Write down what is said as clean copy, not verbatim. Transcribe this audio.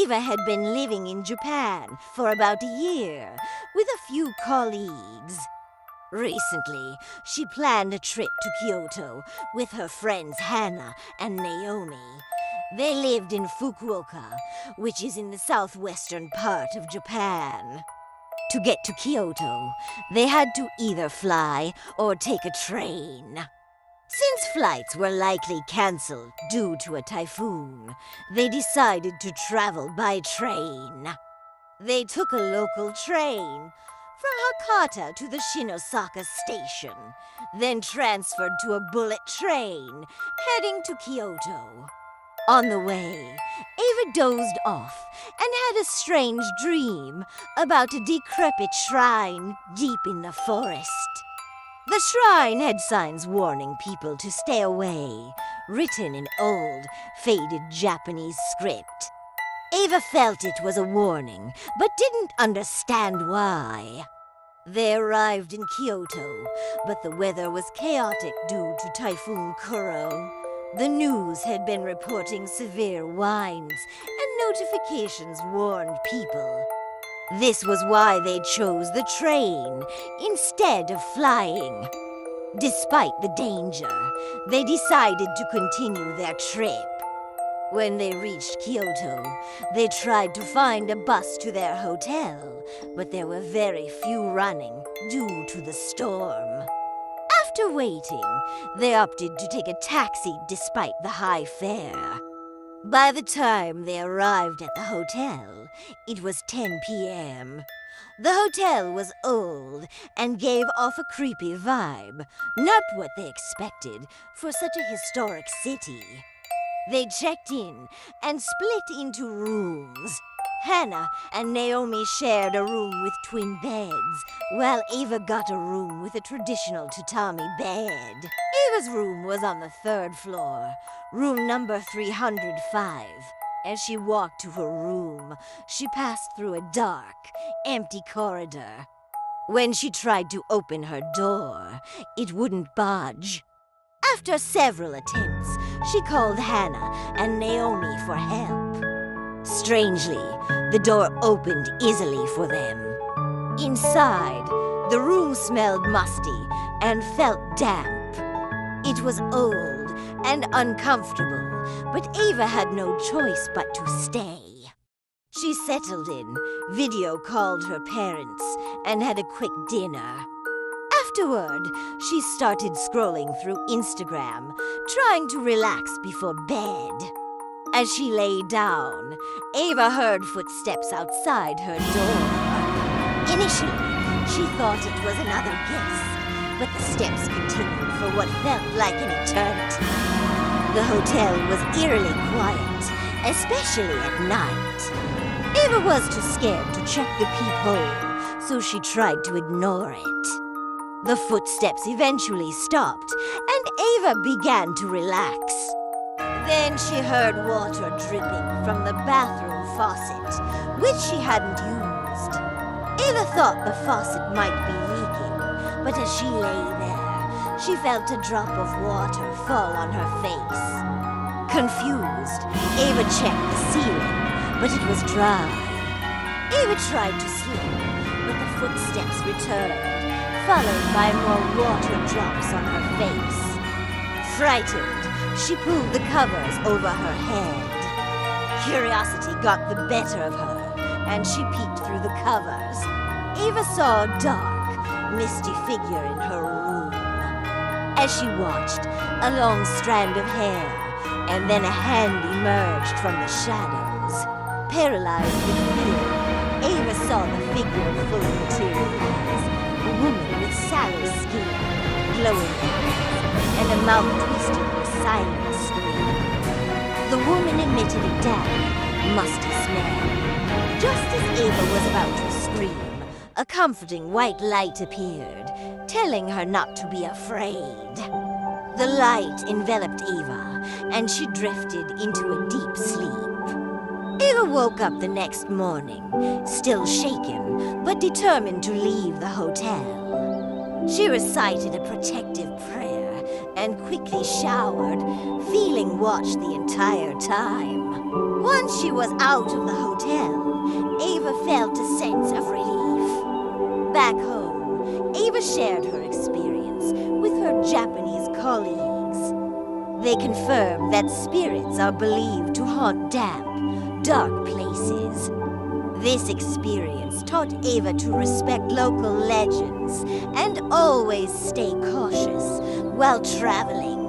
Ava had been living in Japan for about a year with a few colleagues. Recently, she planned a trip to Kyoto with her friends Hana and Naomi. They lived in Fukuoka, which is in the southwestern part of Japan. To get to Kyoto, they had to either fly or take a train. Since flights were likely cancelled due to a typhoon, they decided to travel by train. They took a local train from Hakata to the Shinosaka station, then transferred to a bullet train heading to Kyoto. On the way, Ava dozed off and had a strange dream about a decrepit shrine deep in the forest. The shrine had signs warning people to stay away, written in old, faded Japanese script. Ava felt it was a warning, but didn't understand why. They arrived in Kyoto, but the weather was chaotic due to Typhoon Kuro. The news had been reporting severe winds, and notifications warned people. This was why they chose the train instead of flying. Despite the danger, they decided to continue their trip. When they reached Kyoto, they tried to find a bus to their hotel, but there were very few running due to the storm. After waiting, they opted to take a taxi despite the high fare. By the time they arrived at the hotel, it was 10 p.m. The hotel was old and gave off a creepy vibe, not what they expected for such a historic city. They checked in and split into rooms. Hana and Naomi shared a room with twin beds, while Ava got a room with a traditional tatami bed. Ava's room was on the 3rd floor, room number 305. As she walked to her room, she passed through a dark, empty corridor. When she tried to open her door, it wouldn't budge. After several attempts, she called Hana and Naomi for help. Strangely, the door opened easily for them. Inside, the room smelled musty and felt damp. It was old and uncomfortable, but Ava had no choice but to stay. She settled in, video called her parents, and had a quick dinner. Afterward, she started scrolling through Instagram, trying to relax before bed. As she lay down, Ava heard footsteps outside her door. Initially, she thought it was another guest, but the steps continued for what felt like an eternity. The hotel was eerily quiet, especially at night. Ava was too scared to check the peephole, so she tried to ignore it. The footsteps eventually stopped, and Ava began to relax. Then she heard water dripping from the bathroom faucet, which she hadn't used. Ava thought the faucet might be leaking, but as she lay there, she felt a drop of water fall on her face. Confused, Ava checked the ceiling, but it was dry. Ava tried to sleep, but the footsteps returned, followed by more water drops on her face. Frightened, she pulled the covers over her head. Curiosity got the better of her, and she peeked through the covers. Ava saw a dark, misty figure in her room. As she watched, a long strand of hair, and then a hand emerged from the shadows. Paralyzed with fear, Ava saw the figure full of materials. A woman with sallow skin, glowing eyes, and a mouth twisted in a silent scream. The woman emitted a damp, musty smell. Just as Ava was about to scream, a comforting white light appeared, telling her not to be afraid. The light enveloped Ava, and she drifted into a deep sleep. Ava woke up the next morning, still shaken, but determined to leave the hotel. She recited a protective prayer and quickly showered, feeling watched the entire time. Once she was out of the hotel, Ava felt a sense of relief. Back home, Ava shared her experience with her Japanese colleagues. They confirmed that spirits are believed to haunt damp, dark places. This experience taught Ava to respect local legends and always stay cautious while traveling.